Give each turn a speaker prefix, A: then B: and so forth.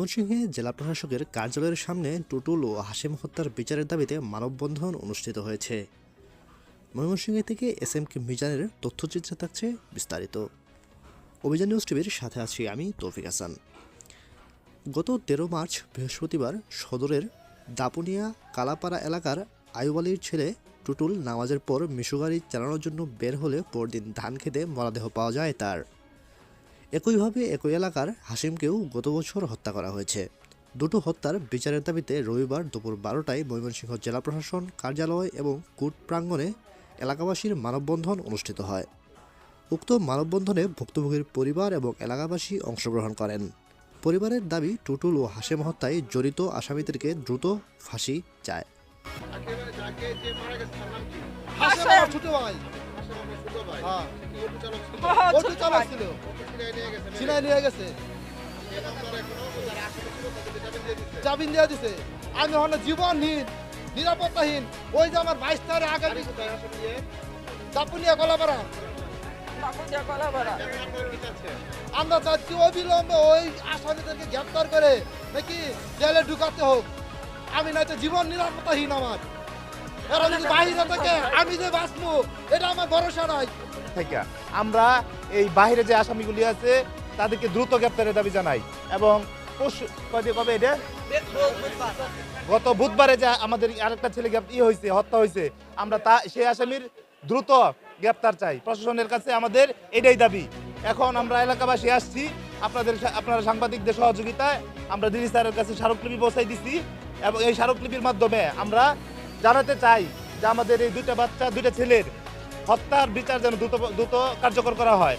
A: ময়মনসিংহে জেলা প্রশাসকের কার্যালয়ের সামনে টুটুল ও হাশেম হত্যার বিচারের দাবিতে মানববন্ধন অনুষ্ঠিত হয়েছে। ময়মনসিংহ থেকে এস এম কে মিজানের তথ্যচিত্রে থাকছে বিস্তারিত। অভিযান নিউজ টিভির সাথে আছি আমি তৌফিক হাসান। গত 13 মার্চ বৃহস্পতিবার সদরের দাপুনিয়া কালাপাড়া এলাকার আয়ুব আলীর ছেলে টুটুল নামাজের পর মিশুগাড়ি চালানোর জন্য বের হলে পরদিন ধান খেতে মরদেহ পাওয়া যায় তার। একইভাবে একই এলাকার হাসিমকেও গত বছর হত্যা করা হয়েছে। দুটো হত্যার বিচারের দাবিতে রবিবার দুপুর 12টায় ময়মনসিংহ জেলা প্রশাসন কার্যালয় এবং কোর্ট প্রাঙ্গণে এলাকাবাসীর মানববন্ধন অনুষ্ঠিত হয়। উক্ত মানববন্ধনে ভুক্তভোগীর পরিবার এবং এলাকাবাসী অংশগ্রহণ করেন। পরিবারের দাবি, টুটুল ও হাশেম হত্যায় জড়িত আসামিদেরকে দ্রুত ফাঁসি চায়।
B: ছোট ভাই অটো চালক ছিল, ছিনাই নিয়ে গেছে, জামিন দিয়ে দিছে। আমি হলো জীবনহীন, নিরাপত্তাহীন। ওই যে আমার 22 তারিখ আগে দাপুনিয়া কলাপাড়া। আমরা চাচ্ছি অবিলম্বে ওই আসামিদেরকে গ্রেপ্তার করে নাকি জেলে ঢুকাতে হোক। আমি নয়তো জীবন নিরাপত্তাহীন। আমার এরা যদি বাইরে থেকে আমি যে বাঁচবো এটা আমার ভরসা নাই।
C: আমরা এই বাইরে যে আসামিগুলি আছে তাদেরকে দ্রুত গ্রেপ্তারের দাবি জানাই এবং কবে এটা গত বুধবারে যে আমাদের আরেকটা ছেলে হত্যা হয়েছে, আমরা সেই আসামির দ্রুত গ্রেপ্তার চাই। প্রশাসনের কাছে আমাদের এটাই দাবি। এখন আমরা এলাকাবাসী আসছি, আপনারা সাংবাদিকদের সহযোগিতায় আমরা দিদি স্যারের কাছে স্মারকলিপি পৌঁছাই দিচ্ছি এবং এই স্মারকলিপির মাধ্যমে আমরা জানাতে চাই যে আমাদের এই দুইটা ছেলের হত্যার বিচার যেন দ্রুত কার্যকর করা হয়।